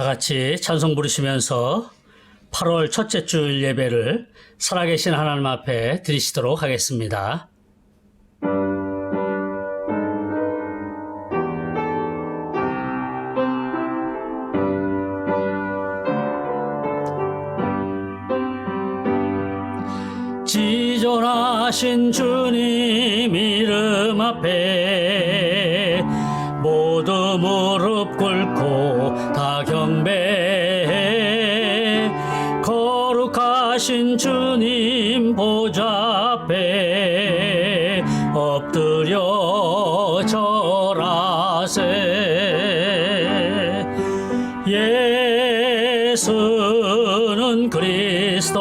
다 같이 찬송 부르시면서 8월 첫째 주일 예배를 살아계신 하나님 앞에 드리시도록 하겠습니다. 지존하신 주님 이름 앞에 모두 무릎 꿇고 다 경배해. 거룩하신 주님 보좌 앞에 엎드려 절하세. 예수는 그리스도,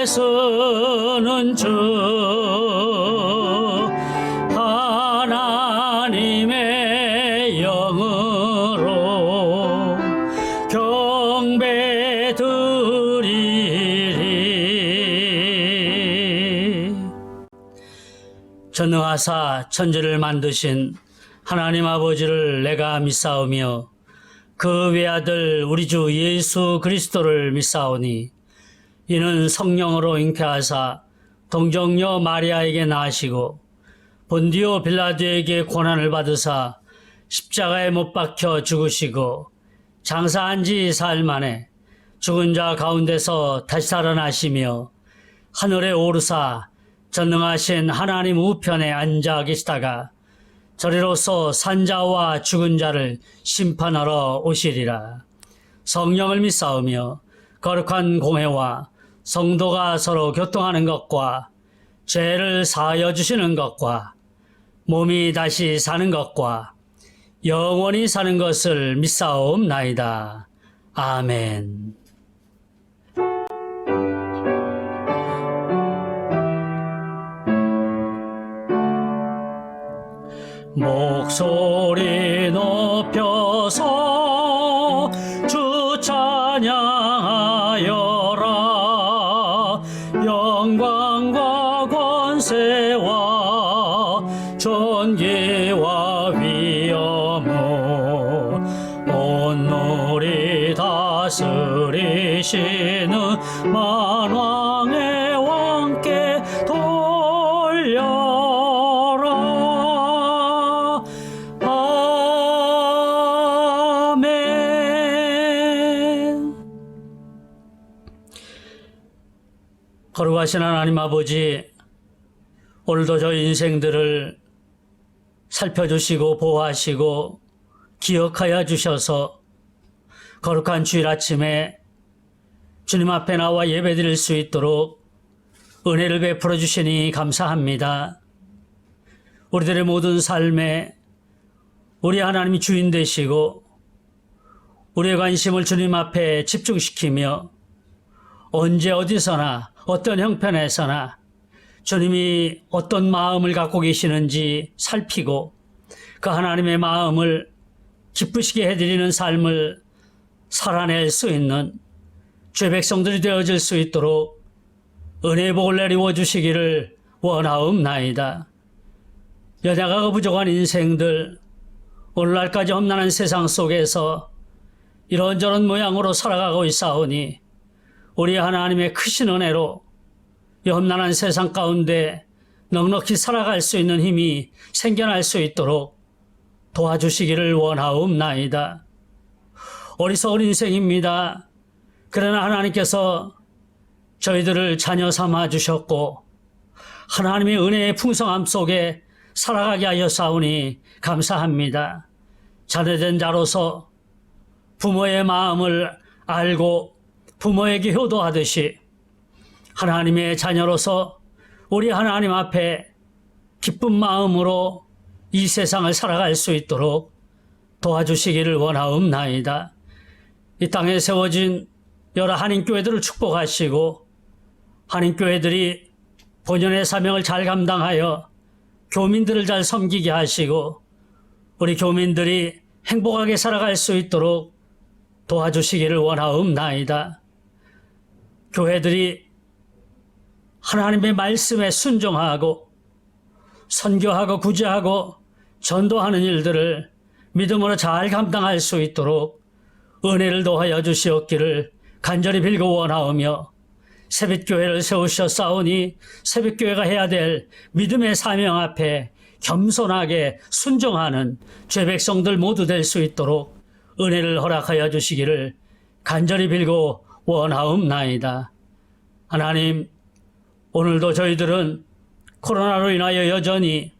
예수는 주, 하나님의 영으로 경배 드리리. 전능하사 천지를 만드신 하나님 아버지를 내가 믿사오며 그 외아들 우리 주 예수 그리스도를 믿사오니 이는 성령으로 잉태하사 동정녀 마리아에게 낳으시고 본디오 빌라도에게 고난을 받으사 십자가에 못 박혀 죽으시고 장사한 지 사흘 만에 죽은 자 가운데서 다시 살아나시며 하늘에 오르사 전능하신 하나님 우편에 앉아 계시다가 저리로서 산자와 죽은 자를 심판하러 오시리라. 성령을 믿사오며 거룩한 공회와 성도가 서로 교통하는 것과 죄를 사하여 주시는 것과 몸이 다시 사는 것과 영원히 사는 것을 믿사옵나이다. 아멘. 목소리 높여서 주 찬양하여라. 영광과 권세와 존귀와 위엄을 온누리 다스리시는 만왕의 왕께 돌려라. 거룩하신 하나님 아버지, 오늘도 저희 인생들을 살펴주시고 보호하시고 기억하여 주셔서 거룩한 주일 아침에 주님 앞에 나와 예배드릴 수 있도록 은혜를 베풀어 주시니 감사합니다. 우리들의 모든 삶에 우리 하나님이 주인 되시고 우리의 관심을 주님 앞에 집중시키며 언제 어디서나 어떤 형편에서나 주님이 어떤 마음을 갖고 계시는지 살피고 그 하나님의 마음을 기쁘시게 해드리는 삶을 살아낼 수 있는 주의 백성들이 되어질 수 있도록 은혜의 복을 내리워 주시기를 원하옵나이다. 여자가 부족한 인생들, 오늘날까지 험난한 세상 속에서 이런저런 모양으로 살아가고 있사오니 우리 하나님의 크신 은혜로 이 험난한 세상 가운데 넉넉히 살아갈 수 있는 힘이 생겨날 수 있도록 도와주시기를 원하옵나이다. 어리석은 인생입니다. 그러나 하나님께서 저희들을 자녀 삼아 주셨고 하나님의 은혜의 풍성함 속에 살아가게 하였사오니 감사합니다. 자녀된 자로서 부모의 마음을 알고 부모에게 효도하듯이 하나님의 자녀로서 우리 하나님 앞에 기쁜 마음으로 이 세상을 살아갈 수 있도록 도와주시기를 원하옵나이다. 이 땅에 세워진 여러 한인교회들을 축복하시고 한인교회들이 본연의 사명을 잘 감당하여 교민들을 잘 섬기게 하시고 우리 교민들이 행복하게 살아갈 수 있도록 도와주시기를 원하옵나이다. 교회들이 하나님의 말씀에 순종하고 선교하고 구제하고 전도하는 일들을 믿음으로 잘 감당할 수 있도록 은혜를 더하여 주시옵기를 간절히 빌고 원하오며, 새벽교회를 세우셔 싸우니 새벽교회가 해야 될 믿음의 사명 앞에 겸손하게 순종하는 죄 백성들 모두 될 수 있도록 은혜를 허락하여 주시기를 간절히 빌고 원하옵나이다. 하나님, 오늘도 저희들은 코로나로 인하여 여전히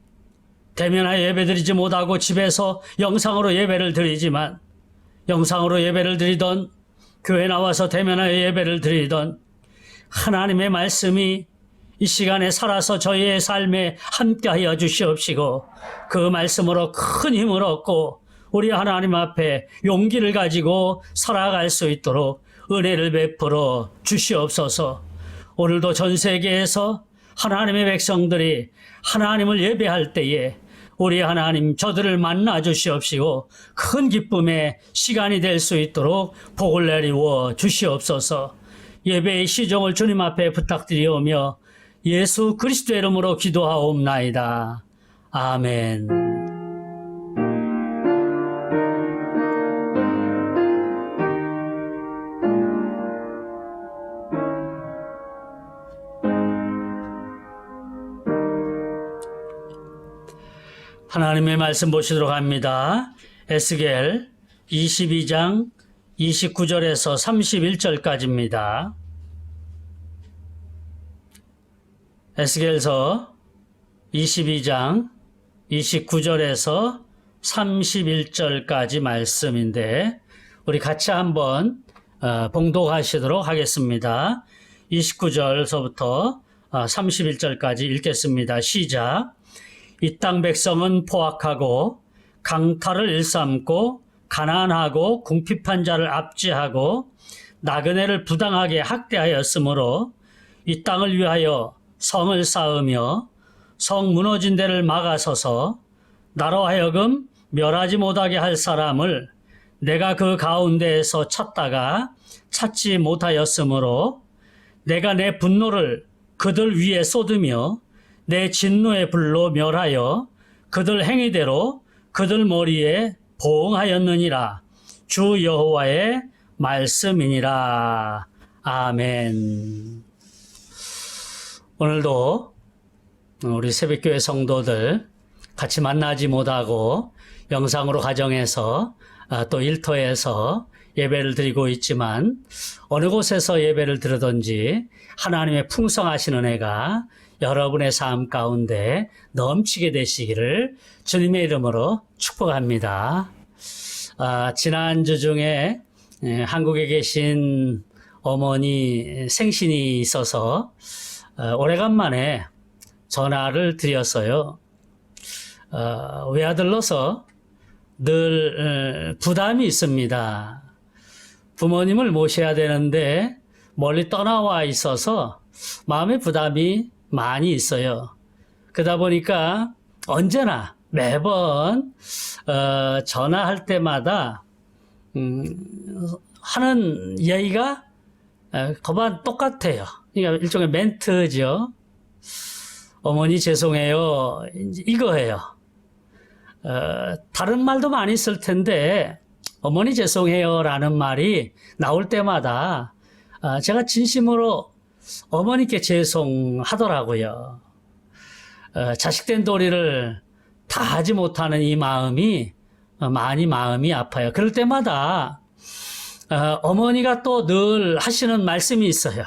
대면하여 예배드리지 못하고 집에서 영상으로 예배를 드리지만, 영상으로 예배를 드리던 교회 나와서 대면하여 예배를 드리던 하나님의 말씀이 이 시간에 살아서 저희의 삶에 함께하여 주시옵시고, 그 말씀으로 큰 힘을 얻고 우리 하나님 앞에 용기를 가지고 살아갈 수 있도록 은혜를 베풀어 주시옵소서. 오늘도 전 세계에서 하나님의 백성들이 하나님을 예배할 때에 우리 하나님 저들을 만나 주시옵시고 큰 기쁨의 시간이 될 수 있도록 복을 내리워 주시옵소서. 예배의 시종을 주님 앞에 부탁드리오며 예수 그리스도의 이름으로 기도하옵나이다. 아멘. 하나님의 말씀 보시도록 합니다. 에스겔 22장 29절에서 31절까지입니다. 에스겔서 22장 29절에서 31절까지 말씀인데 우리 같이 한번 봉독하시도록 하겠습니다. 29절서부터 31절까지 읽겠습니다. 시작. 이 땅 백성은 포악하고 강탈을 일삼고 가난하고 궁핍한 자를 압제하고 나그네를 부당하게 학대하였으므로 이 땅을 위하여 성을 쌓으며 성 무너진 데를 막아서서 나로 하여금 멸하지 못하게 할 사람을 내가 그 가운데에서 찾다가 찾지 못하였으므로 내가 내 분노를 그들 위에 쏟으며 내 진노의 불로 멸하여 그들 행위대로 그들 머리에 보응하였느니라. 주 여호와의 말씀이니라. 아멘. 오늘도 우리 새벽교회 성도들 같이 만나지 못하고 영상으로 가정에서 또 일터에서 예배를 드리고 있지만 어느 곳에서 예배를 드리든지 하나님의 풍성하신 은혜가 여러분의 삶 가운데 넘치게 되시기를 주님의 이름으로 축복합니다. 지난주 중에 한국에 계신 어머니 생신이 있어서 오래간만에 전화를 드렸어요. 외아들로서 늘 부담이 있습니다. 부모님을 모셔야 되는데 멀리 떠나와 있어서 마음의 부담이 많이 있어요. 그러다 보니까 언제나 매번 전화할 때마다 하는 이야기가 거반 똑같아요. 그러니까 일종의 멘트죠. 어머니 죄송해요. 이거예요. 다른 말도 많이 있을 텐데 어머니 죄송해요 라는 말이 나올 때마다 제가 진심으로 어머니께 죄송하더라고요. 자식된 도리를 다 하지 못하는 이 마음이 많이 마음이 아파요. 그럴 때마다 어머니가 또 늘 하시는 말씀이 있어요.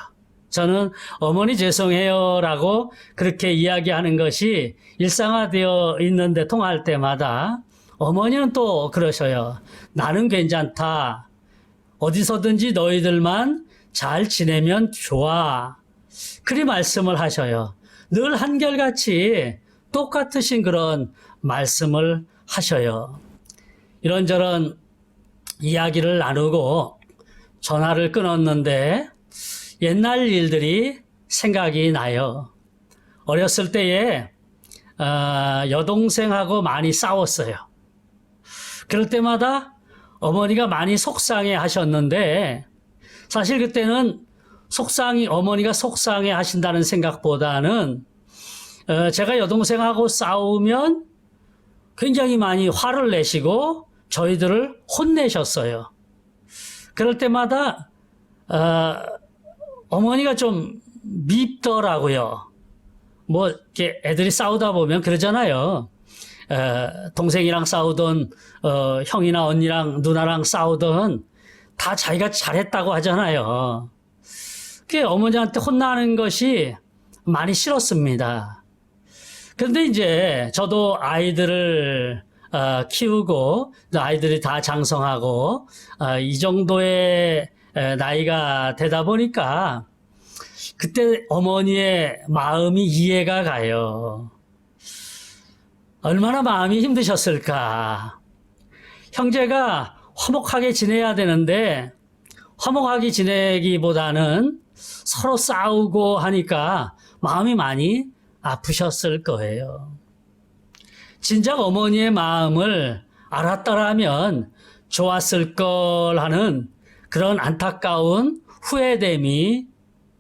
저는 어머니 죄송해요 라고 그렇게 이야기하는 것이 일상화되어 있는데 통화할 때마다 어머니는 또 그러셔요. 나는 괜찮다. 어디서든지 너희들만 잘 지내면 좋아. 그리 말씀을 하셔요. 늘 한결같이 똑같으신 그런 말씀을 하셔요. 이런저런 이야기를 나누고 전화를 끊었는데 옛날 일들이 생각이 나요. 어렸을 때에 여동생하고 많이 싸웠어요. 그럴 때마다 어머니가 많이 속상해 하셨는데 사실 그때는 어머니가 속상해 하신다는 생각보다는 제가 여동생하고 싸우면 굉장히 많이 화를 내시고 저희들을 혼내셨어요. 그럴 때마다 어머니가 좀 밉더라고요. 뭐 이렇게 애들이 싸우다 보면 그러잖아요. 동생이랑 싸우든 형이나 언니랑 누나랑 싸우든 다 자기가 잘했다고 하잖아요. 그 어머니한테 혼나는 것이 많이 싫었습니다. 그런데 이제 저도 아이들을 키우고 아이들이 다 장성하고 이 정도의 나이가 되다 보니까 그때 어머니의 마음이 이해가 가요. 얼마나 마음이 힘드셨을까. 형제가 화목하게 지내야 되는데 화목하게 지내기보다는 서로 싸우고 하니까 마음이 많이 아프셨을 거예요. 진작 어머니의 마음을 알았더라면 좋았을 걸 하는 그런 안타까운 후회됨이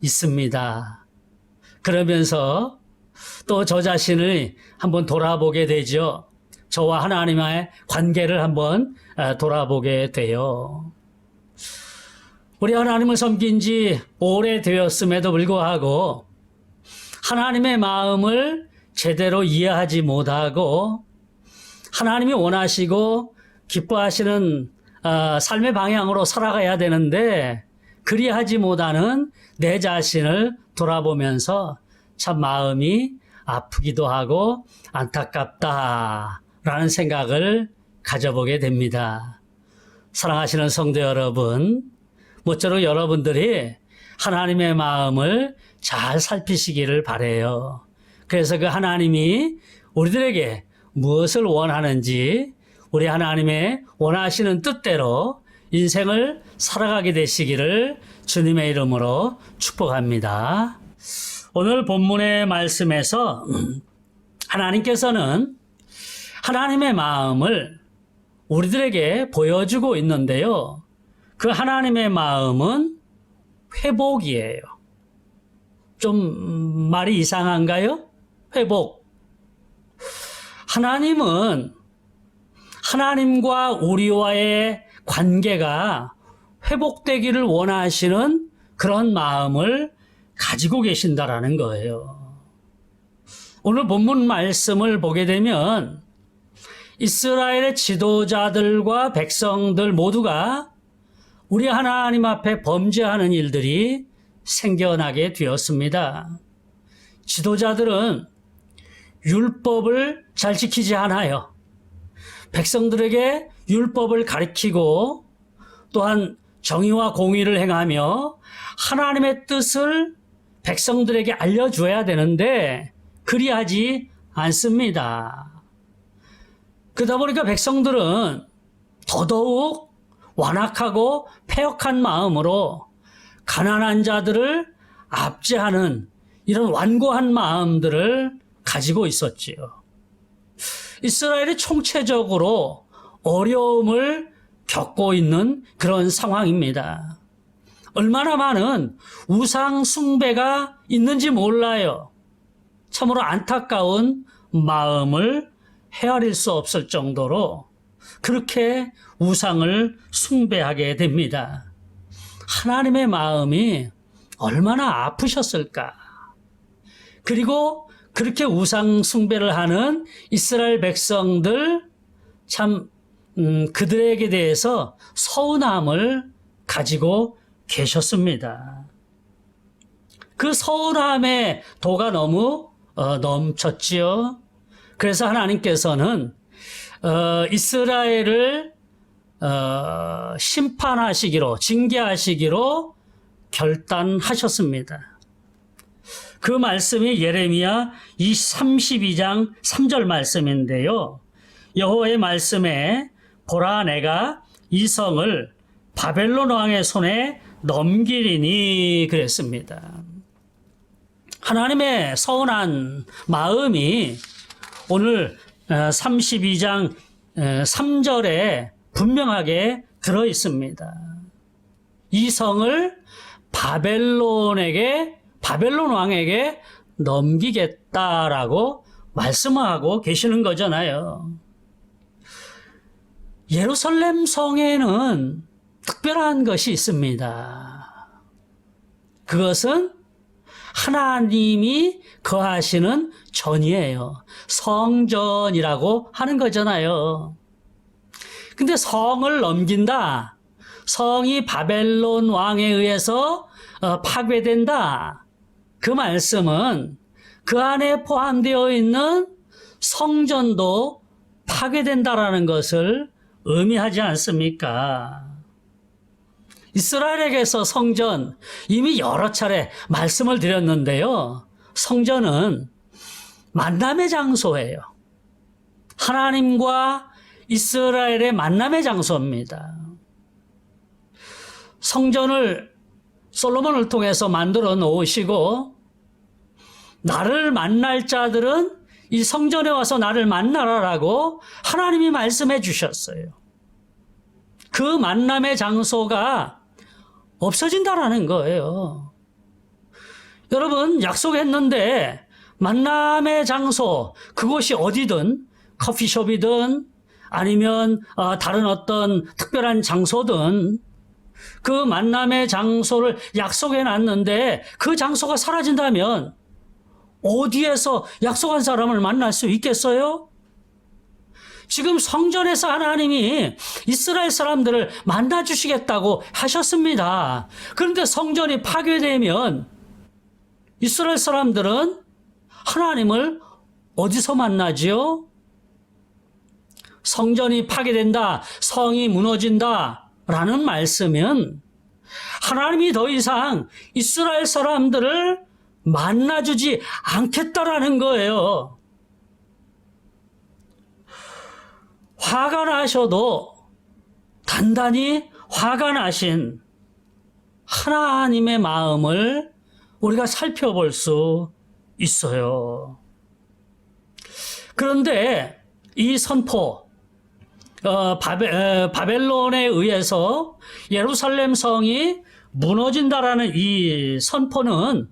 있습니다. 그러면서 또 저 자신을 한번 돌아보게 되죠. 저와 하나님의 관계를 한번 돌아보게 돼요. 우리 하나님을 섬긴 지 오래되었음에도 불구하고 하나님의 마음을 제대로 이해하지 못하고 하나님이 원하시고 기뻐하시는 삶의 방향으로 살아가야 되는데 그리하지 못하는 내 자신을 돌아보면서 참 마음이 아프기도 하고 안타깝다라는 생각을 가져보게 됩니다. 사랑하시는 성도 여러분, 모쪼록 여러분들이 하나님의 마음을 잘 살피시기를 바라요. 그래서 그 하나님이 우리들에게 무엇을 원하는지 우리 하나님의 원하시는 뜻대로 인생을 살아가게 되시기를 주님의 이름으로 축복합니다. 오늘 본문의 말씀에서 하나님께서는 하나님의 마음을 우리들에게 보여주고 있는데요. 그 하나님의 마음은 회복이에요. 좀 말이 이상한가요? 회복. 하나님은 하나님과 우리와의 관계가 회복되기를 원하시는 그런 마음을 가지고 계신다라는 거예요. 오늘 본문 말씀을 보게 되면 이스라엘의 지도자들과 백성들 모두가 우리 하나님 앞에 범죄하는 일들이 생겨나게 되었습니다. 지도자들은 율법을 잘 지키지 않아요. 백성들에게 율법을 가르치고 또한 정의와 공의를 행하며 하나님의 뜻을 백성들에게 알려줘야 되는데 그리하지 않습니다. 그러다 보니까 백성들은 더더욱 완악하고 패역한 마음으로 가난한 자들을 압제하는 이런 완고한 마음들을 가지고 있었지요. 이스라엘이 총체적으로 어려움을 겪고 있는 그런 상황입니다. 얼마나 많은 우상 숭배가 있는지 몰라요. 참으로 안타까운 마음을 헤아릴 수 없을 정도로 그렇게 우상을 숭배하게 됩니다. 하나님의 마음이 얼마나 아프셨을까. 그리고 그렇게 우상 숭배를 하는 이스라엘 백성들 참 그들에게 대해서 서운함을 가지고 계셨습니다. 그 서운함의 도가 너무 넘쳤지요. 그래서 하나님께서는 이스라엘을 심판하시기로, 징계하시기로 결단하셨습니다. 그 말씀이 예레미야 32장 3절 말씀인데요. 여호와의 말씀에 보라 내가 이 성을 바벨론 왕의 손에 넘기리니 그랬습니다. 하나님의 서운한 마음이 오늘 32장 3절에 분명하게 들어 있습니다. 이 성을 바벨론 왕에게 넘기겠다라고 말씀하고 계시는 거잖아요. 예루살렘 성에는 특별한 것이 있습니다. 그것은 하나님이 거하시는 전이에요. 성전이라고 하는 거잖아요. 근데 성을 넘긴다. 성이 바벨론 왕에 의해서 파괴된다. 그 말씀은 그 안에 포함되어 있는 성전도 파괴된다라는 것을 의미하지 않습니까? 이스라엘에게서 성전 이미 여러 차례 말씀을 드렸는데요. 성전은 만남의 장소예요. 하나님과 이스라엘의 만남의 장소입니다. 성전을 솔로몬을 통해서 만들어 놓으시고 나를 만날 자들은 이 성전에 와서 나를 만나라라고 하나님이 말씀해 주셨어요. 그 만남의 장소가 없어진다라는 거예요. 여러분, 약속했는데 만남의 장소, 그곳이 어디든 커피숍이든 아니면 다른 어떤 특별한 장소든 그 만남의 장소를 약속해 놨는데 그 장소가 사라진다면 어디에서 약속한 사람을 만날 수 있겠어요? 지금 성전에서 하나님이 이스라엘 사람들을 만나주시겠다고 하셨습니다. 그런데 성전이 파괴되면 이스라엘 사람들은 하나님을 어디서 만나지요? 성전이 파괴된다, 성이 무너진다 라는 말씀은 하나님이 더 이상 이스라엘 사람들을 만나주지 않겠다라는 거예요. 화가 나셔도 단단히 화가 나신 하나님의 마음을 우리가 살펴볼 수 있어요. 그런데 이 선포, 바벨론에 의해서 예루살렘 성이 무너진다라는 이 선포는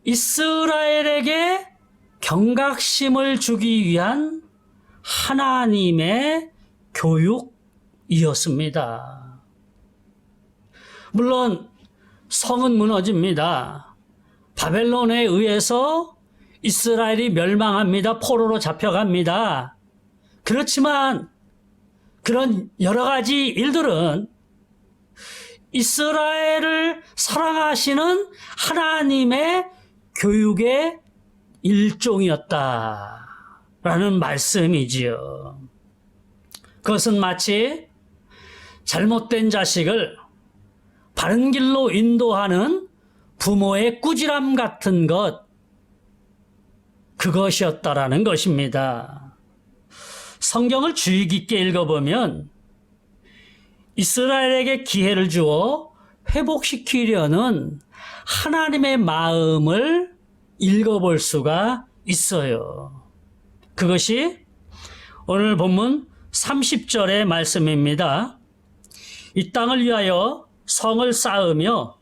이스라엘에게 경각심을 주기 위한 하나님의 교육이었습니다. 물론 성은 무너집니다. 바벨론에 의해서 이스라엘이 멸망합니다. 포로로 잡혀갑니다. 그렇지만 그런 여러 가지 일들은 이스라엘을 사랑하시는 하나님의 교육의 일종이었다라는 말씀이지요. 그것은 마치 잘못된 자식을 바른 길로 인도하는 부모의 꾸지람 같은 그것이었다라는 것입니다. 성경을 주의 깊게 읽어보면 이스라엘에게 기회를 주어 회복시키려는 하나님의 마음을 읽어볼 수가 있어요. 그것이 오늘 본문 30절의 말씀입니다. 이 땅을 위하여 성을 쌓으며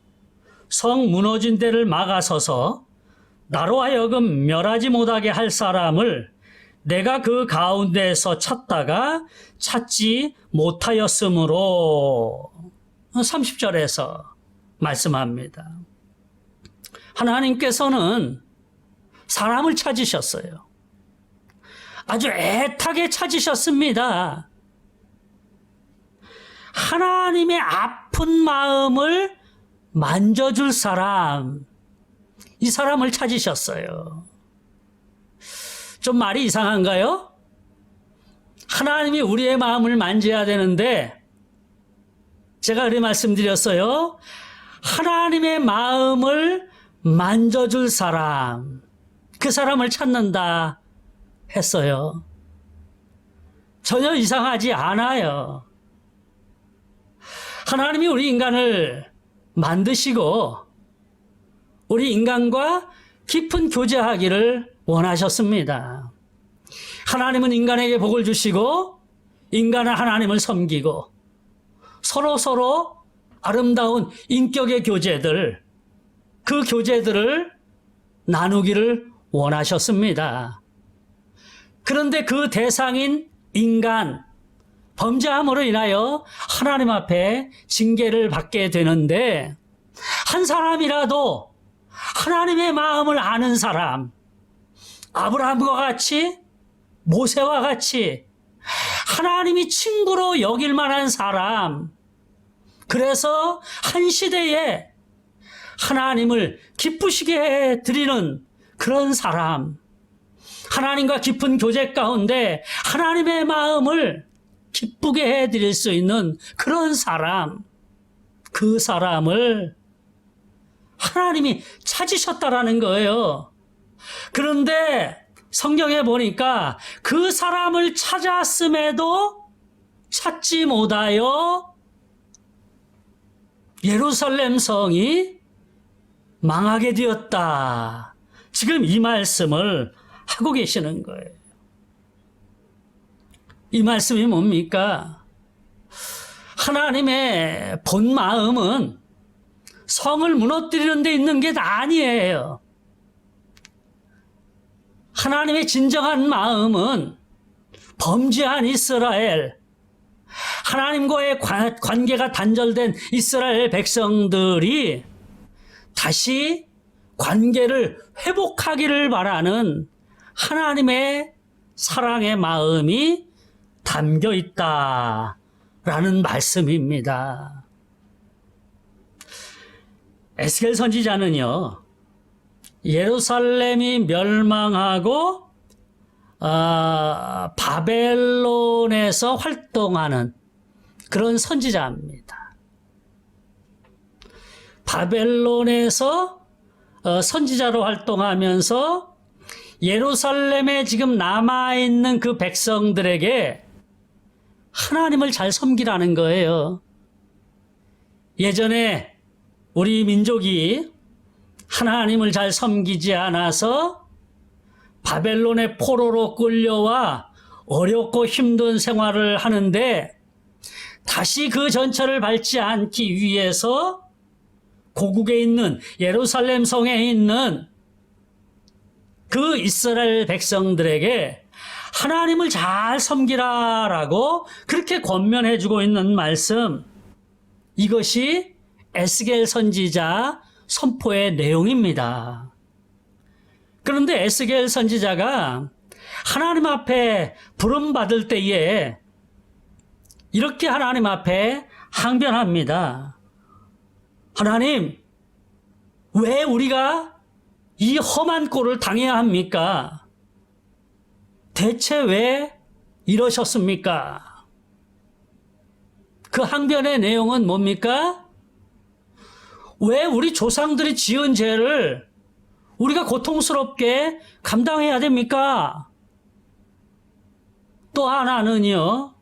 성 무너진 데를 막아서서 나로 하여금 멸하지 못하게 할 사람을 내가 그 가운데에서 찾다가 찾지 못하였으므로 30절에서 말씀합니다. 하나님께서는 사람을 찾으셨어요. 아주 애타게 찾으셨습니다. 하나님의 아픈 마음을 만져줄 사람, 이 사람을 찾으셨어요. 좀 말이 이상한가요? 하나님이 우리의 마음을 만져야 되는데 제가 그렇게 말씀드렸어요. 하나님의 마음을 만져줄 사람, 그 사람을 찾는다 했어요. 전혀 이상하지 않아요. 하나님이 우리 인간을 만드시고 우리 인간과 깊은 교제하기를 원하셨습니다. 하나님은 인간에게 복을 주시고 인간은 하나님을 섬기고 서로 아름다운 인격의 교제들, 그 교제들을 나누기를 원하셨습니다. 그런데 그 대상인 인간, 범죄함으로 인하여 하나님 앞에 징계를 받게 되는데, 한 사람이라도 하나님의 마음을 아는 사람, 아브라함과 같이, 모세와 같이 하나님이 친구로 여길 만한 사람, 그래서 한 시대에 하나님을 기쁘시게 드리는 그런 사람, 하나님과 깊은 교제 가운데 하나님의 마음을 기쁘게 해드릴 수 있는 그런 사람, 그 사람을 하나님이 찾으셨다라는 거예요. 그런데 성경에 보니까 그 사람을 찾았음에도 찾지 못하여 예루살렘 성이 망하게 되었다. 지금 이 말씀을 하고 계시는 거예요. 이 말씀이 뭡니까? 하나님의 본 마음은 성을 무너뜨리는 데 있는 게 아니에요. 하나님의 진정한 마음은 범죄한 이스라엘, 하나님과의 관계가 단절된 이스라엘 백성들이 다시 관계를 회복하기를 바라는 하나님의 사랑의 마음이 담겨 있다라는 말씀입니다. 에스겔 선지자는요, 예루살렘이 멸망하고 바벨론에서 활동하는 그런 선지자입니다. 바벨론에서 선지자로 활동하면서 예루살렘에 지금 남아있는 그 백성들에게 하나님을 잘 섬기라는 거예요. 예전에 우리 민족이 하나님을 잘 섬기지 않아서 바벨론의 포로로 끌려와 어렵고 힘든 생활을 하는데, 다시 그 전철을 밟지 않기 위해서 고국에 있는 예루살렘 성에 있는 그 이스라엘 백성들에게 하나님을 잘 섬기라라고 그렇게 권면해주고 있는 말씀, 이것이 에스겔 선지자 선포의 내용입니다. 그런데 에스겔 선지자가 하나님 앞에 부름받을 때에 이렇게 하나님 앞에 항변합니다. 하나님, 왜 우리가 이 험한 꼴을 당해야 합니까? 대체 왜 이러셨습니까? 그 항변의 내용은 뭡니까? 왜 우리 조상들이 지은 죄를 우리가 고통스럽게 감당해야 됩니까? 또 하나는요,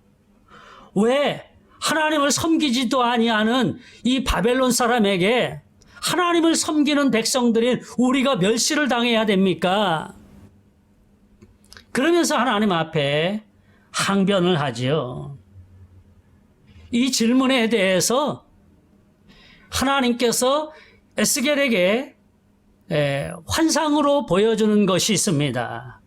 왜 하나님을 섬기지도 아니하는 이 바벨론 사람에게 하나님을 섬기는 백성들인 우리가 멸시를 당해야 됩니까? 그러면서 하나님 앞에 항변을 하지요. 이 질문에 대해서 하나님께서 에스겔에게 환상으로 보여주는 것이 있습니다.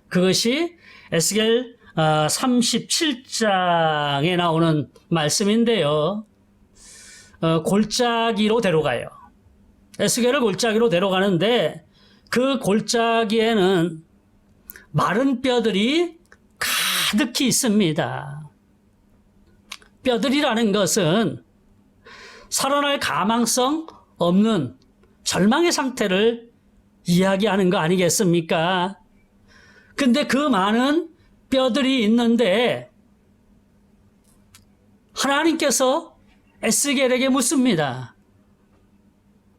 그것이 에스겔 37장에 나오는 말씀인데요. 골짜기로 데려가요. 에스겔을 골짜기로 데려가는데 그 골짜기에는 마른 뼈들이 가득히 있습니다. 뼈들이라는 것은 살아날 가망성 없는 절망의 상태를 이야기하는 거 아니겠습니까? 근데 그 많은 뼈들이 있는데 하나님께서 에스겔에게 묻습니다.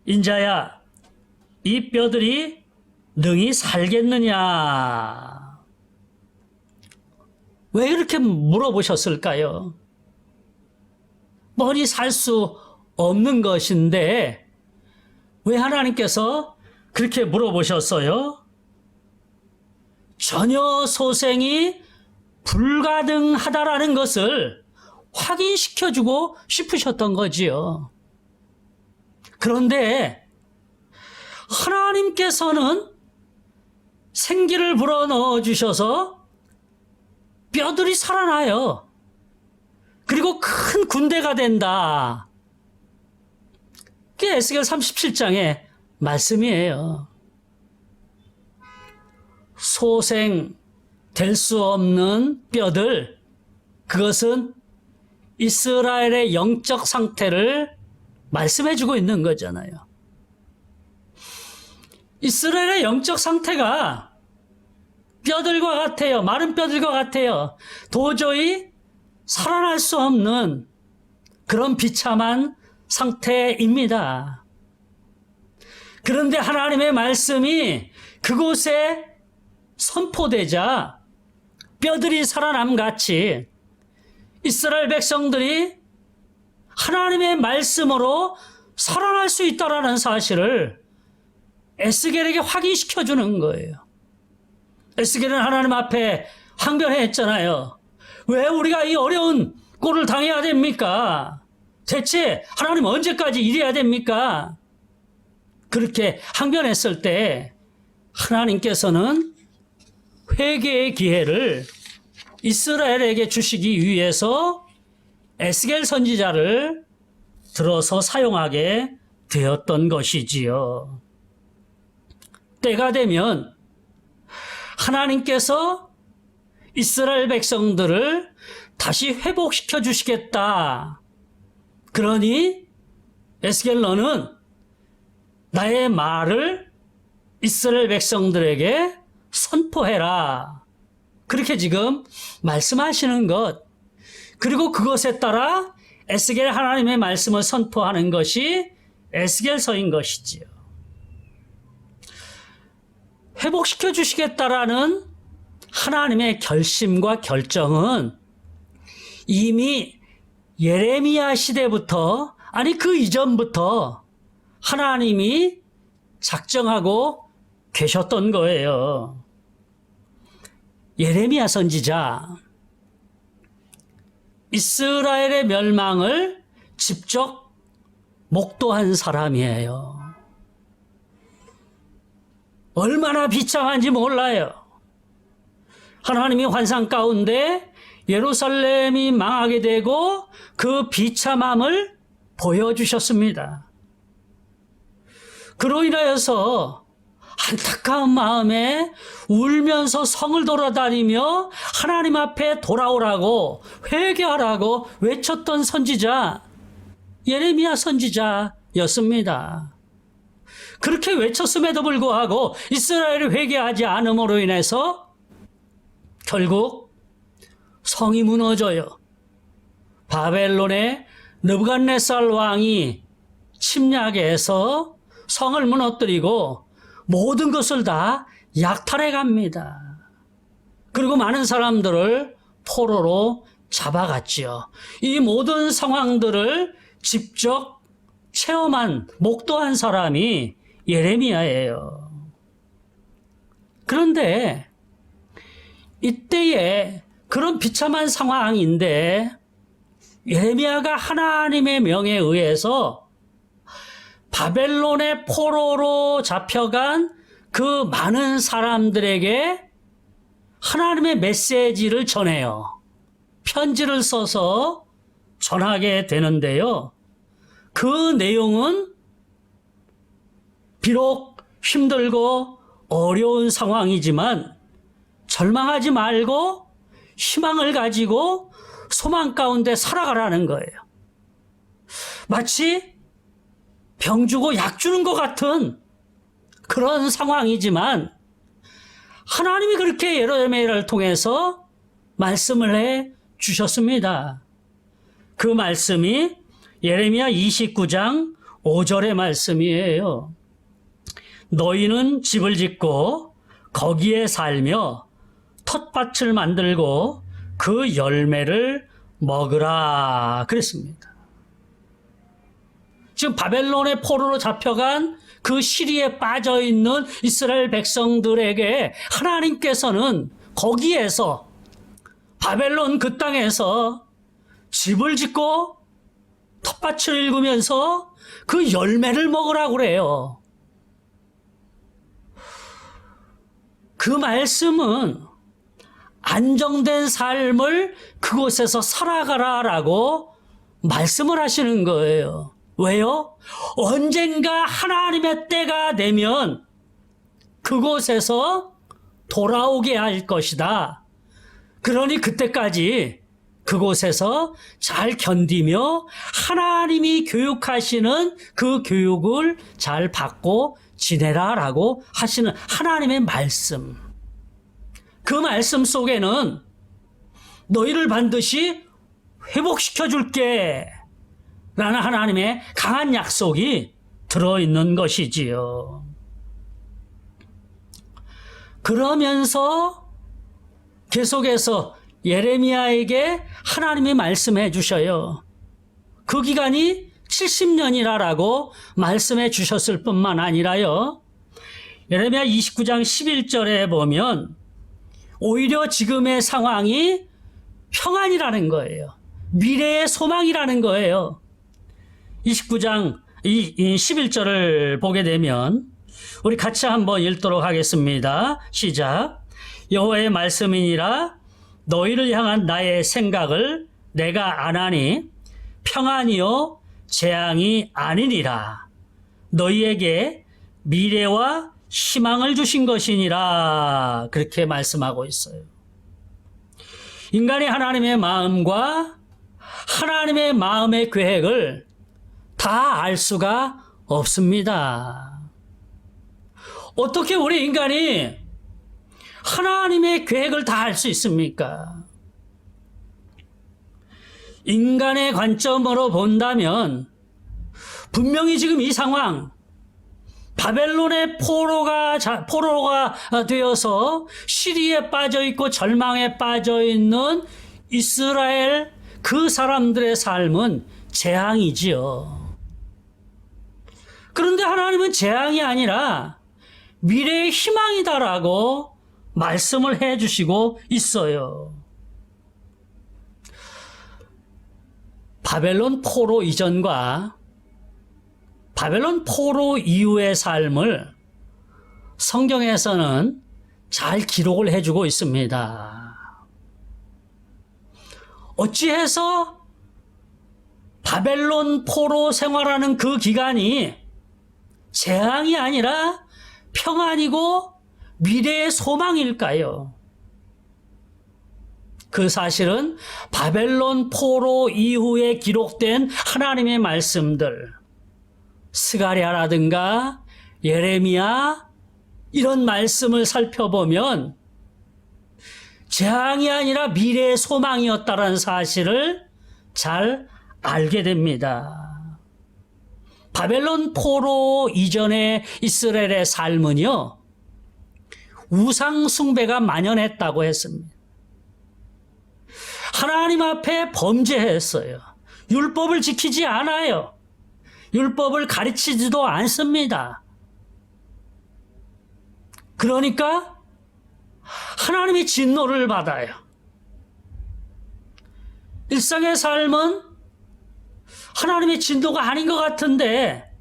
인자야, 이 뼈들이 능히 살겠느냐? 왜 이렇게 물어보셨을까요? 머리 살 수 없는 것인데 왜 하나님께서 그렇게 물어보셨어요? 전혀 소생이 불가능하다라는 것을 확인시켜주고 싶으셨던 거지요. 그런데 하나님께서는 생기를 불어넣어 주셔서 뼈들이 살아나요. 그리고 큰 군대가 된다. 그게 에스겔 37장의 말씀이에요. 소생될 수 없는 뼈들, 그것은 이스라엘의 영적 상태를 말씀해주고 있는 거잖아요. 이스라엘의 영적 상태가 뼈들과 같아요. 마른 뼈들과 같아요. 도저히 살아날 수 없는 그런 비참한 상태입니다. 그런데 하나님의 말씀이 그곳에 선포되자 뼈들이 살아남같이 이스라엘 백성들이 하나님의 말씀으로 살아날 수 있다라는 사실을 에스겔에게 확인시켜 주는 거예요. 에스겔은 하나님 앞에 항변했잖아요. 왜 우리가 이 어려운 꼴을 당해야 됩니까? 대체 하나님 언제까지 이래야 됩니까? 그렇게 항변했을 때 하나님께서는 회개의 기회를 이스라엘에게 주시기 위해서 에스겔 선지자를 들어서 사용하게 되었던 것이지요. 때가 되면 하나님께서 이스라엘 백성들을 다시 회복시켜 주시겠다. 그러니 에스겔 너는 나의 말을 이스라엘 백성들에게 선포해라. 그렇게 지금 말씀하시는 것. 그리고 그것에 따라 에스겔 하나님의 말씀을 선포하는 것이 에스겔서인 것이지요. 회복시켜 주시겠다라는 하나님의 결심과 결정은 이미 예레미야 시대부터, 아니 그 이전부터 하나님이 작정하고 계셨던 거예요. 예레미야 선지자, 이스라엘의 멸망을 직접 목도한 사람이에요. 얼마나 비참한지 몰라요. 하나님이 환상 가운데 예루살렘이 망하게 되고 그 비참함을 보여주셨습니다. 그로 인하여서 안타까운 마음에 울면서 성을 돌아다니며 하나님 앞에 돌아오라고 회개하라고 외쳤던 선지자 예레미야 선지자였습니다. 그렇게 외쳤음에도 불구하고 이스라엘이 회개하지 않음으로 인해서 결국 성이 무너져요. 바벨론의 느부갓네살 왕이 침략해서 성을 무너뜨리고 모든 것을 다 약탈해 갑니다. 그리고 많은 사람들을 포로로 잡아갔지요. 이 모든 상황들을 직접 체험한, 목도한 사람이 예레미야예요. 그런데 이때에 그런 비참한 상황인데 예레미야가 하나님의 명에 의해서 바벨론의 포로로 잡혀간 그 많은 사람들에게 하나님의 메시지를 전해요. 편지를 써서 전하게 되는데요. 그 내용은 비록 힘들고 어려운 상황이지만 절망하지 말고 희망을 가지고 소망 가운데 살아가라는 거예요. 마치 병 주고 약 주는 것 같은 그런 상황이지만 하나님이 그렇게 예레미야를 통해서 말씀을 해 주셨습니다. 그 말씀이 예레미야 29장 5절의 말씀이에요. 너희는 집을 짓고 거기에 살며 텃밭을 만들고 그 열매를 먹으라 그랬습니다. 지금 바벨론의 포로로 잡혀간 그 시리에 빠져있는 이스라엘 백성들에게 하나님께서는 거기에서 바벨론 그 땅에서 집을 짓고 텃밭을 일구면서 그 열매를 먹으라고 그래요. 그 말씀은 안정된 삶을 그곳에서 살아가라라고 말씀을 하시는 거예요. 왜요? 언젠가 하나님의 때가 되면 그곳에서 돌아오게 할 것이다. 그러니 그때까지 그곳에서 잘 견디며 하나님이 교육하시는 그 교육을 잘 받고 지내라라고 하시는 하나님의 말씀. 그 말씀 속에는 너희를 반드시 회복시켜 줄게 라는 하나님의 강한 약속이 들어있는 것이지요. 그러면서 계속해서 예레미야에게 하나님이 말씀해 주셔요. 그 기간이 70년이라고 말씀해 주셨을 뿐만 아니라요. 예레미야 29장 11절에 보면 오히려 지금의 상황이 평안이라는 거예요. 미래의 소망이라는 거예요. 29장 11절을 보게 되면 우리 같이 한번 읽도록 하겠습니다. 시작. 여호와의 말씀이니라 너희를 향한 나의 생각을 내가 아나니 평안이요 재앙이 아니니라. 너희에게 미래와 희망을 주신 것이니라. 그렇게 말씀하고 있어요. 인간이 하나님의 마음과 하나님의 마음의 계획을 다 알 수가 없습니다. 어떻게 우리 인간이 하나님의 계획을 다 알 수 있습니까? 인간의 관점으로 본다면 분명히 지금 이 상황, 바벨론의 포로가 되어서 시리에 빠져 있고 절망에 빠져 있는 이스라엘 그 사람들의 삶은 재앙이지요. 그런데 하나님은 재앙이 아니라 미래의 희망이다라고 말씀을 해주시고 있어요. 바벨론 포로 이전과 바벨론 포로 이후의 삶을 성경에서는 잘 기록을 해주고 있습니다. 어찌해서 바벨론 포로 생활하는 그 기간이 재앙이 아니라 평안이고 미래의 소망일까요? 그 사실은 바벨론 포로 이후에 기록된 하나님의 말씀들, 스가랴라든가 예레미야 이런 말씀을 살펴보면 재앙이 아니라 미래의 소망이었다는 사실을 잘 알게 됩니다. 바벨론 포로 이전의 이스라엘의 삶은요, 우상 숭배가 만연했다고 했습니다. 하나님 앞에 범죄했어요. 율법을 지키지 않아요. 율법을 가르치지도 않습니다. 그러니까 하나님이 진노를 받아요. 일상의 삶은 하나님의 진노가 아닌 것 같은데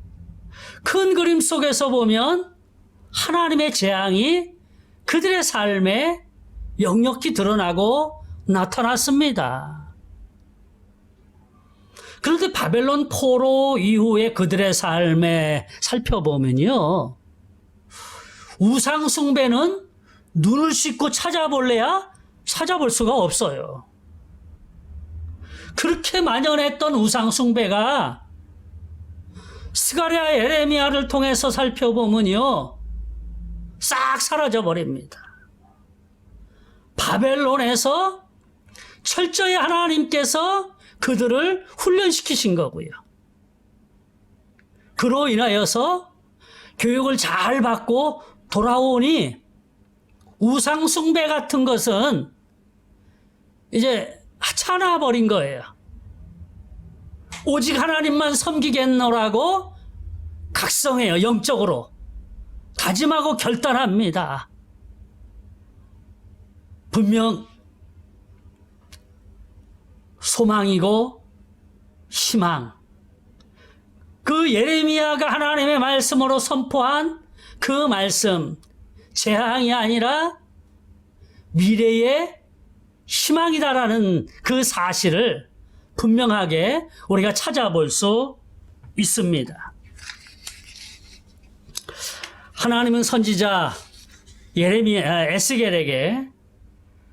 큰 그림 속에서 보면 하나님의 재앙이 그들의 삶에 역력히 드러나고 나타났습니다. 그런데 바벨론 포로 이후에 그들의 삶에 살펴보면요, 우상 숭배는 눈을 씻고 찾아볼래야 찾아볼 수가 없어요. 그렇게 만연했던 우상 숭배가 스가랴 예레미야를 통해서 살펴보면요, 싹 사라져 버립니다. 바벨론에서 철저히 하나님께서 그들을 훈련시키신 거고요. 그로 인하여서 교육을 잘 받고 돌아오니 우상 숭배 같은 것은 이제 하찮아 버린 거예요. 오직 하나님만 섬기겠노라고 각성해요. 영적으로 다짐하고 결단합니다. 분명 소망이고 희망, 그 예레미야가 하나님의 말씀으로 선포한 그 말씀, 재앙이 아니라 미래의 희망이다라는 그 사실을 분명하게 우리가 찾아볼 수 있습니다. 하나님은 선지자 에스겔에게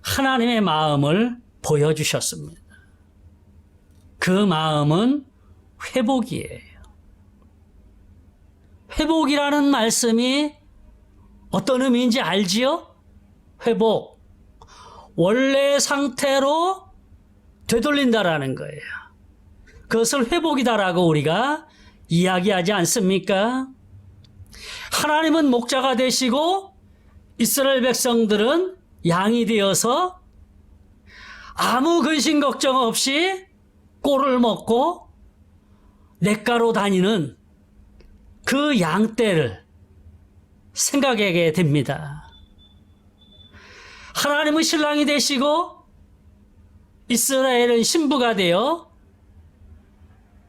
하나님의 마음을 보여주셨습니다. 그 마음은 회복이에요. 회복이라는 말씀이 어떤 의미인지 알지요? 회복. 원래 상태로 되돌린다라는 거예요. 그것을 회복이다라고 우리가 이야기하지 않습니까? 하나님은 목자가 되시고 이스라엘 백성들은 양이 되어서 아무 근심 걱정 없이 꼴을 먹고 냇가로 다니는 그 양떼를 생각하게 됩니다. 하나님은 신랑이 되시고 이스라엘은 신부가 되어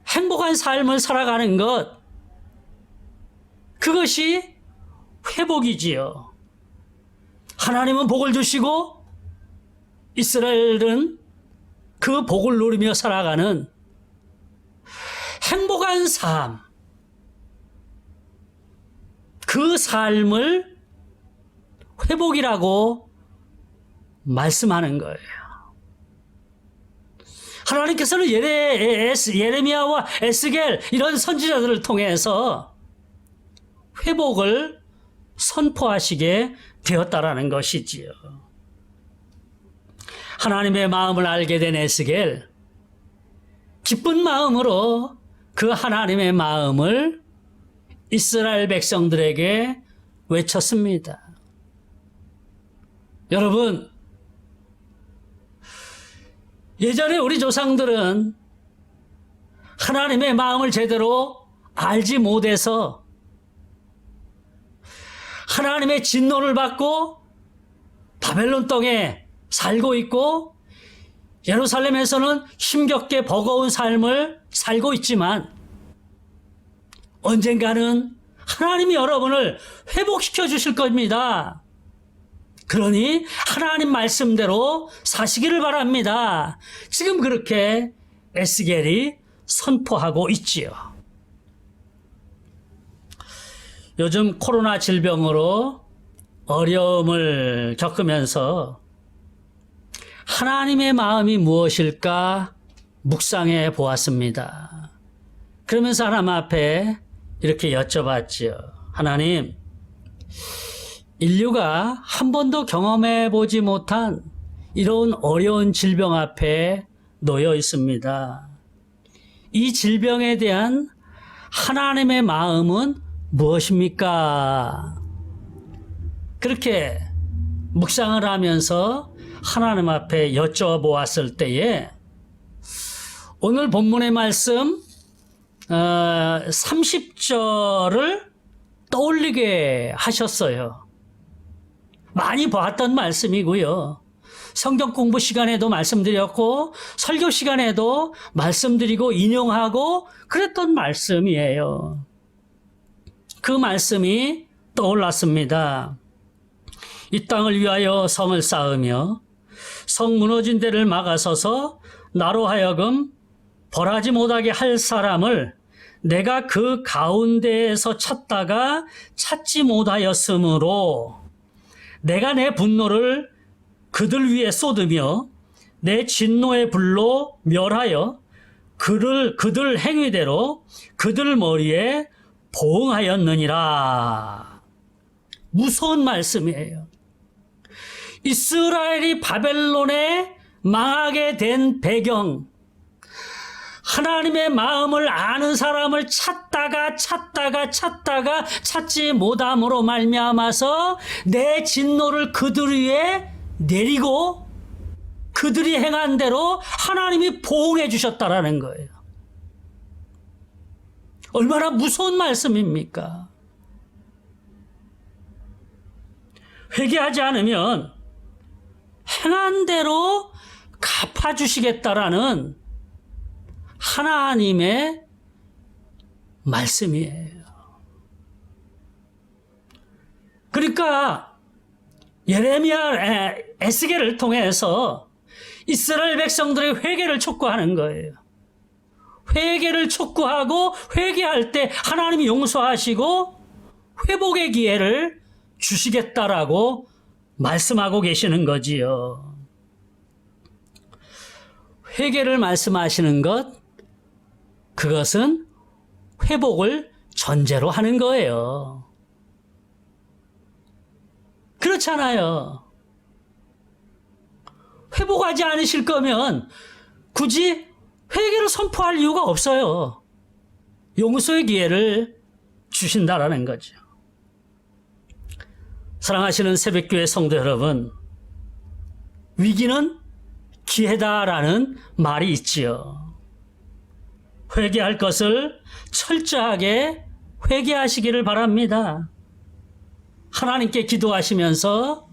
행복한 삶을 살아가는 것, 그것이 회복이지요. 하나님은 복을 주시고 이스라엘은 그 복을 누리며 살아가는 행복한 삶, 그 삶을 회복이라고 말씀하는 거예요. 하나님께서는 예레미야와 에스겔 이런 선지자들을 통해서 회복을 선포하시게 되었다라는 것이지요. 하나님의 마음을 알게 된 에스겔, 기쁜 마음으로 그 하나님의 마음을 이스라엘 백성들에게 외쳤습니다. 여러분, 예전에 우리 조상들은 하나님의 마음을 제대로 알지 못해서 하나님의 진노를 받고 바벨론 땅에 살고 있고 예루살렘에서는 힘겹게 버거운 삶을 살고 있지만 언젠가는 하나님이 여러분을 회복시켜 주실 겁니다. 그러니 하나님 말씀대로 사시기를 바랍니다. 지금 그렇게 에스겔이 선포하고 있지요. 요즘 코로나 질병으로 어려움을 겪으면서 하나님의 마음이 무엇일까 묵상해 보았습니다. 그러면서 하나님 앞에 이렇게 여쭤봤지요. 하나님, 인류가 한 번도 경험해 보지 못한 이런 어려운 질병 앞에 놓여 있습니다. 이 질병에 대한 하나님의 마음은 무엇입니까? 그렇게 묵상을 하면서 하나님 앞에 여쭤보았을 때에 오늘 본문의 말씀 30절을 떠올리게 하셨어요. 많이 봤던 말씀이고요. 성경 공부 시간에도 말씀드렸고 설교 시간에도 말씀드리고 인용하고 그랬던 말씀이에요. 그 말씀이 떠올랐습니다. 이 땅을 위하여 성을 쌓으며 성 무너진 데를 막아서서 나로 하여금 벌하지 못하게 할 사람을 내가 그 가운데에서 찾다가 찾지 못하였으므로 내가 내 분노를 그들 위에 쏟으며 내 진노의 불로 멸하여 그들 행위대로 그들 머리에 보응하였느니라. 무서운 말씀이에요. 이스라엘이 바벨론에 망하게 된 배경, 하나님의 마음을 아는 사람을 찾다가 찾지 못함으로 말미암아서 내 진노를 그들 위에 내리고 그들이 행한 대로 하나님이 보응해 주셨다라는 거예요. 얼마나 무서운 말씀입니까? 회개하지 않으면 행한 대로 갚아주시겠다라는 하나님의 말씀이에요. 그러니까 예레미야 에스겔을 통해서 이스라엘 백성들의 회개를 촉구하는 거예요. 회개를 촉구하고 회개할 때 하나님이 용서하시고 회복의 기회를 주시겠다라고 말씀하고 계시는 거지요. 회개를 말씀하시는 것, 그것은 회복을 전제로 하는 거예요. 그렇잖아요. 회복하지 않으실 거면 굳이 회개를 선포할 이유가 없어요. 용서의 기회를 주신다라는 거죠. 사랑하시는 새벽교회 성도 여러분, 위기는 기회다라는 말이 있지요. 회개할 것을 철저하게 회개하시기를 바랍니다. 하나님께 기도하시면서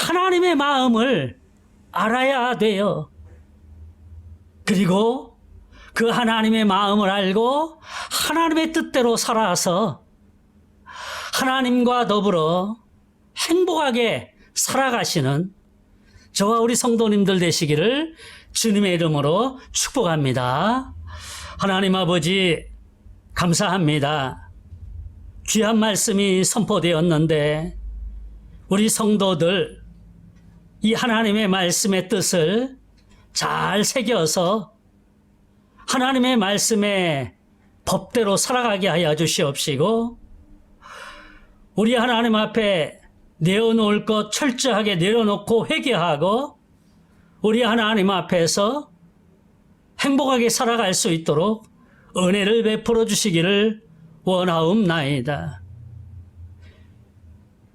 하나님의 마음을 알아야 돼요. 그리고 그 하나님의 마음을 알고 하나님의 뜻대로 살아서 하나님과 더불어 행복하게 살아가시는 저와 우리 성도님들 되시기를 주님의 이름으로 축복합니다. 하나님 아버지 감사합니다. 귀한 말씀이 선포되었는데 우리 성도들 이 하나님의 말씀의 뜻을 잘 새겨서 하나님의 말씀의 법대로 살아가게 하여 주시옵시고 우리 하나님 앞에 내어놓을 것 철저하게 내려놓고 회개하고 우리 하나님 앞에서 행복하게 살아갈 수 있도록 은혜를 베풀어 주시기를 원하옵나이다.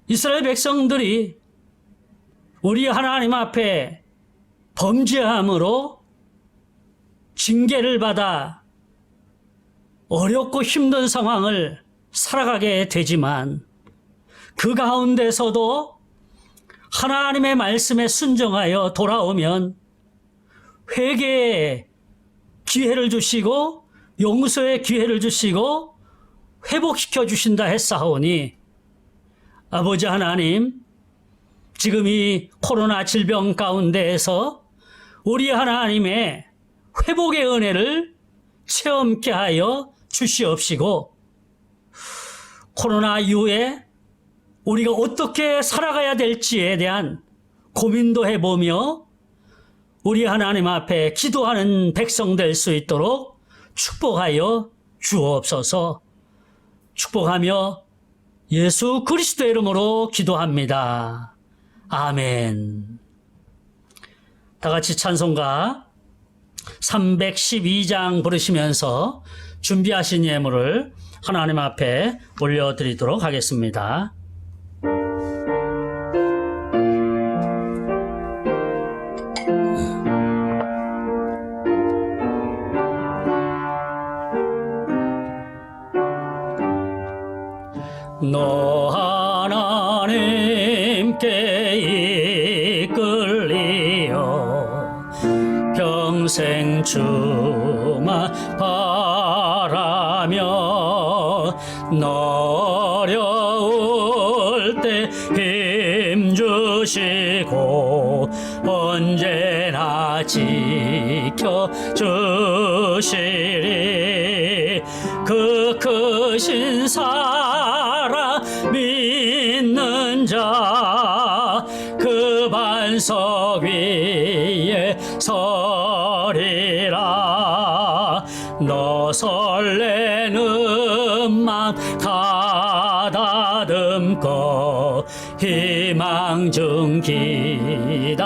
이스라엘 백성들이 우리 하나님 앞에 범죄함으로 징계를 받아 어렵고 힘든 상황을 살아가게 되지만 그 가운데서도 하나님의 말씀에 순종하여 돌아오면 회개의 기회를 주시고 용서의 기회를 주시고 회복시켜 주신다 했사오니 아버지 하나님, 지금 이 코로나 질병 가운데에서 우리 하나님의 회복의 은혜를 체험케 하여 주시옵시고 코로나 이후에 우리가 어떻게 살아가야 될지에 대한 고민도 해보며 우리 하나님 앞에 기도하는 백성 될 수 있도록 축복하여 주옵소서. 축복하며 예수 그리스도 이름으로 기도합니다. 아멘. 다 같이 찬송가 312장 부르시면서 준비하신 예물을 하나님 앞에 올려드리도록 하겠습니다. 너 하나님께 이끌리어 평생 주만 바라며 어려울 때 힘 주시고 언제나 지켜주시리 그 크신 사랑 믿는 자 그 반석 위에 서리라 너 설레는 맘 가다듬고 희망 중 기다리면서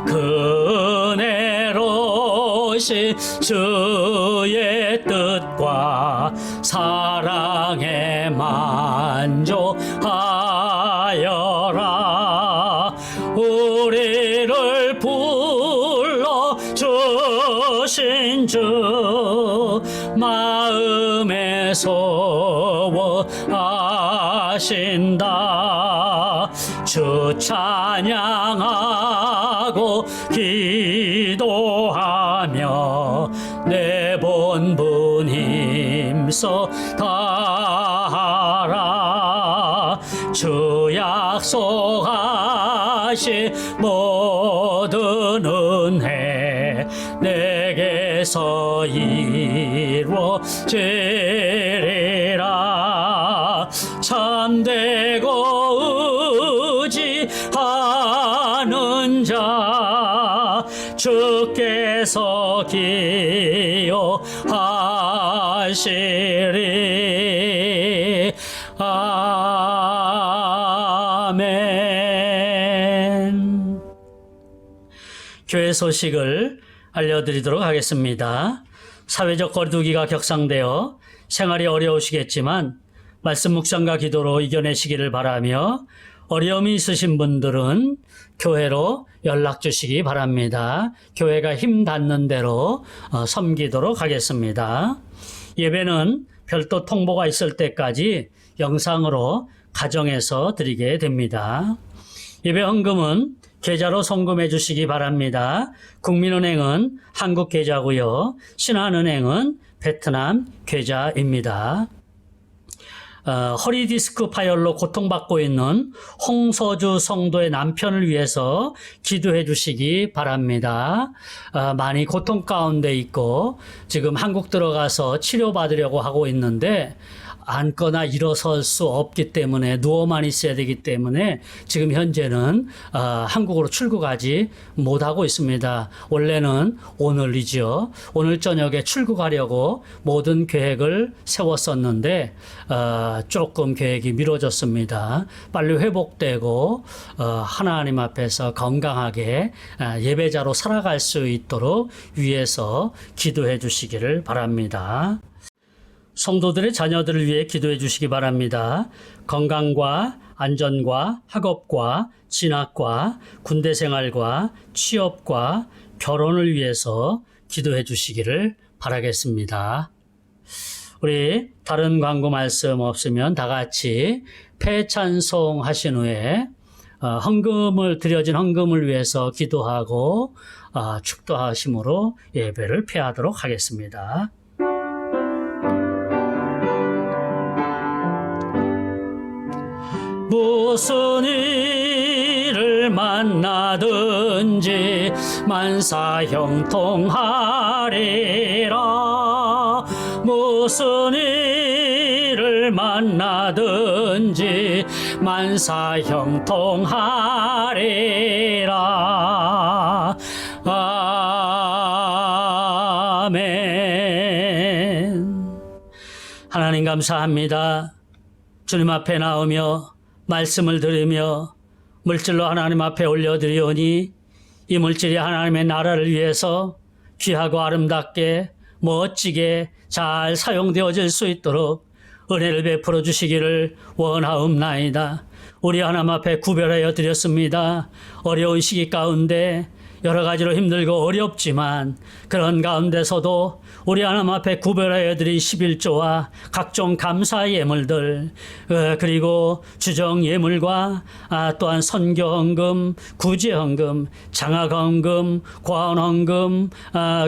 그 은혜로우신 주의 뜻과 사랑에 만족하여라 우리를 불러주신 주 마음에 소원하신다 주 찬양하고 기도하며 내 본분 힘써 다하라 주 약속하 은혜 내게서 이루어지리라. 참되고 의지하는 자 주께서 기여하시리. 아멘. 교회 소식을 알려드리도록 하겠습니다. 사회적 거리두기가 격상되어 생활이 어려우시겠지만 말씀 묵상과 기도로 이겨내시기를 바라며, 어려움이 있으신 분들은 교회로 연락 주시기 바랍니다. 교회가 힘 닿는 대로 섬기도록 하겠습니다. 예배는 별도 통보가 있을 때까지 영상으로 가정에서 드리게 됩니다. 예배 헌금은 계좌로 송금해 주시기 바랍니다. 국민은행은 한국 계좌고요. 신한은행은 베트남 계좌입니다. 허리 디스크 파열로 고통받고 있는 홍서주 성도의 남편을 위해서 기도해 주시기 바랍니다. 많이 고통 가운데 있고 지금 한국 들어가서 치료받으려고 하고 있는데 앉거나 일어설 수 없기 때문에 누워만 있어야 되기 때문에 지금 현재는 한국으로 출국하지 못하고 있습니다. 원래는 오늘이죠. 오늘 저녁에 출국하려고 모든 계획을 세웠었는데 조금 계획이 미뤄졌습니다. 빨리 회복되고 하나님 앞에서 건강하게 예배자로 살아갈 수 있도록 위해서 기도해 주시기를 바랍니다. 성도들의 자녀들을 위해 기도해 주시기 바랍니다. 건강과 안전과 학업과 진학과 군대 생활과 취업과 결혼을 위해서 기도해 주시기를 바라겠습니다. 우리 다른 광고 말씀 없으면 다 같이 패찬송 하신 후에 드려진 헌금을 위해서 기도하고 축도하심으로 예배를 폐하도록 하겠습니다. 무슨 일을 만나든지 만사형통하리라. 무슨 일을 만나든지 만사형통하리라. 아멘. 하나님 감사합니다. 주님 앞에 나오며 말씀을 들으며 물질로 하나님 앞에 올려드리오니 이 물질이 하나님의 나라를 위해서 귀하고 아름답게 멋지게 잘 사용되어질 수 있도록 은혜를 베풀어 주시기를 원하옵나이다. 우리 하나님 앞에 구별하여 드렸습니다. 어려운 시기 가운데 여러 가지로 힘들고 어렵지만 그런 가운데서도 우리 하나님 앞에 구별하여 드린 11조와 각종 감사 예물들, 그리고 주정 예물과 또한 선교 헌금, 구제 헌금, 장학 헌금, 과원 헌금,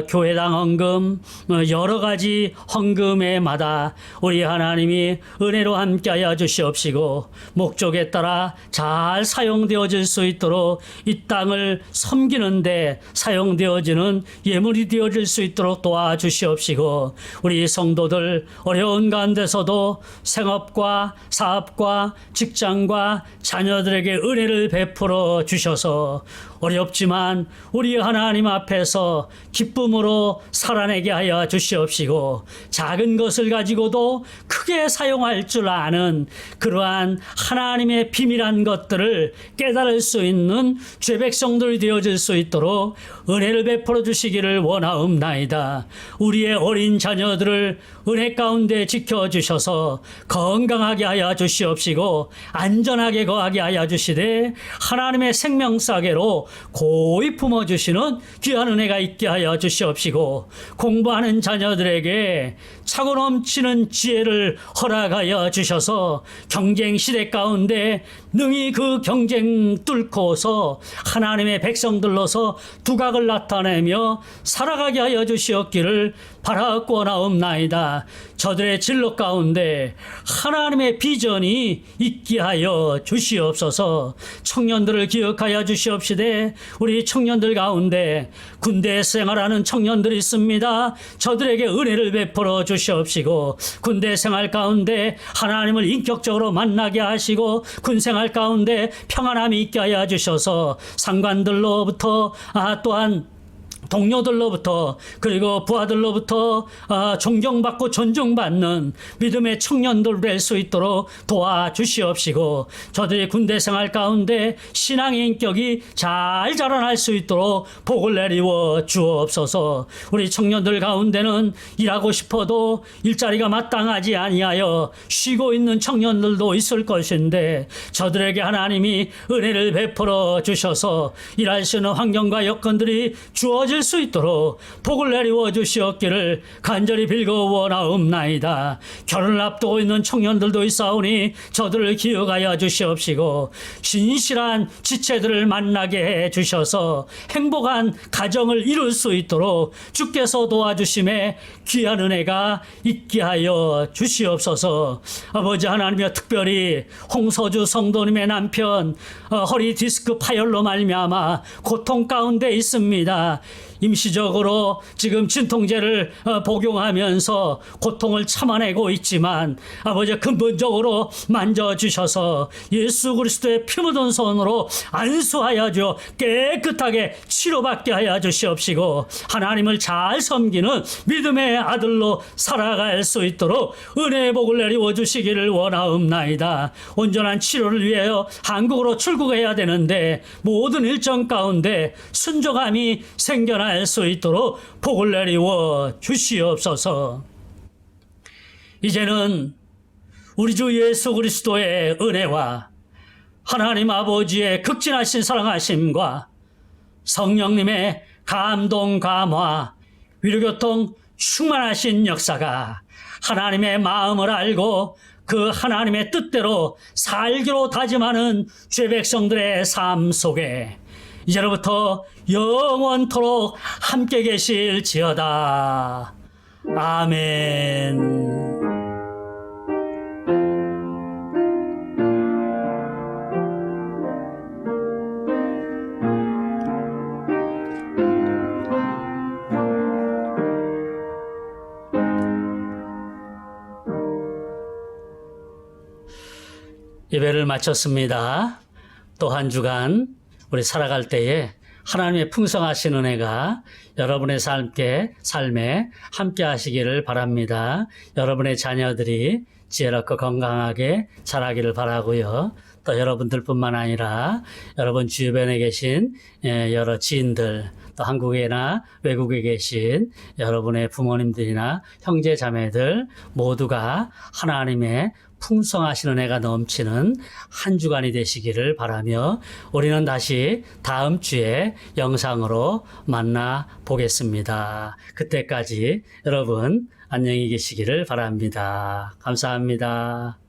교회당 헌금, 여러 가지 헌금에마다 우리 하나님이 은혜로 함께하여 주시옵시고 목적에 따라 잘 사용되어질 수 있도록 이 땅을 섬기는데 사용되어지는 예물이 되어질 수 있도록 도와주시옵시고, 우리 성도들 어려운 가운데서도 생업과 사업과 직장과 자녀들에게 은혜를 베풀어 주셔서 어렵지만 우리 하나님 앞에서 기쁨으로 살아내게 하여 주시옵시고, 작은 것을 가지고도 크게 사용할 줄 아는 그러한 하나님의 비밀한 것들을 깨달을 수 있는 죄백성들이 되어질 수 있도록 은혜를 베풀어 주시기를 원하옵나이다. 우리의 어린 자녀들을 은혜 가운데 지켜주셔서 건강하게 하여 주시옵시고 안전하게 거하게 하여 주시되 하나님의 생명사계로 고이 품어주시는 귀한 은혜가 있게 하여 주시옵시고, 공부하는 자녀들에게 차고 넘치는 지혜를 허락하여 주셔서 경쟁 시대 가운데 능히 그 경쟁 뚫고서 하나님의 백성들로서 두각을 나타내며 살아가게 하여 주시옵기를 바라옵나이다. 저들의 진로 가운데 하나님의 비전이 있게 하여 주시옵소서. 청년들을 기억하여 주시옵시되 가운데, 우리 청년들 가운데 군대 생활하는 청년들이 있습니다. 저들에게 은혜를 베풀어 주시옵시고, 군대 생활 가운데 하나님을 인격적으로 만나게 하시고, 군 생활 가운데 평안함이 있게 하여 주셔서 상관들로부터 또한 동료들로부터, 그리고 부하들로부터 존경받고 존중받는 믿음의 청년들 될 수 있도록 도와주시옵시고, 저들이 군대 생활 가운데 신앙의 인격이 잘 자라날 수 있도록 복을 내리워 주옵소서. 우리 청년들 가운데는 일하고 싶어도 일자리가 마땅하지 아니하여 쉬고 있는 청년들도 있을 것인데, 저들에게 하나님이 은혜를 베풀어 주셔서 일할 수 있는 환경과 여건들이 주어질 수 있도록 복을 내리워 주시옵기를 간절히 빌고 원하옵나이다. 결혼을 앞두고 있는 청년들도 있사오니 저들을 기억하여 주시옵시고, 신실한 지체들을 만나게 해 주셔서 행복한 가정을 이룰 수 있도록 주께서 도와주심에 귀한 은혜가 있게 하여 주시옵소서. 아버지 하나님이여, 특별히 홍서주 성도님의 남편 허리 디스크 파열로 말미암아 고통 가운데 있습니다. 임시적으로 지금 진통제를 복용하면서 고통을 참아내고 있지만, 아버지 근본적으로 만져주셔서 예수 그리스도의 피 묻은 손으로 안수하여 주 깨끗하게 치료받게 하여 주시옵시고, 하나님을 잘 섬기는 믿음의 아들로 살아갈 수 있도록 은혜의 복을 내리워 주시기를 원하옵나이다. 온전한 치료를 위하여 한국으로 출국해야 되는데 모든 일정 가운데 순종함이 생겨날 수 있도록 복을 내리워 주시옵소서. 이제는 우리 주 예수 그리스도의 은혜와 하나님 아버지의 극진하신 사랑하심과 성령님의 감동 감화 위로교통 충만하신 역사가 하나님의 마음을 알고 그 하나님의 뜻대로 살기로 다짐하는 죄 백성들의 삶 속에 이제로부터 영원토록 함께 계실지어다. 아멘. 예배를 마쳤습니다. 또 한 주간 우리 살아갈 때에 하나님의 풍성하신 은혜가 여러분의 삶에 함께 하시기를 바랍니다. 여러분의 자녀들이 지혜롭고 건강하게 자라기를 바라고요. 또 여러분들뿐만 아니라 여러분 주변에 계신 여러 지인들, 또 한국에나 외국에 계신 여러분의 부모님들이나 형제 자매들 모두가 하나님의 풍성하신 은혜가 넘치는 한 주간이 되시기를 바라며, 우리는 다시 다음 주에 영상으로 만나 보겠습니다. 그때까지 여러분 안녕히 계시기를 바랍니다. 감사합니다.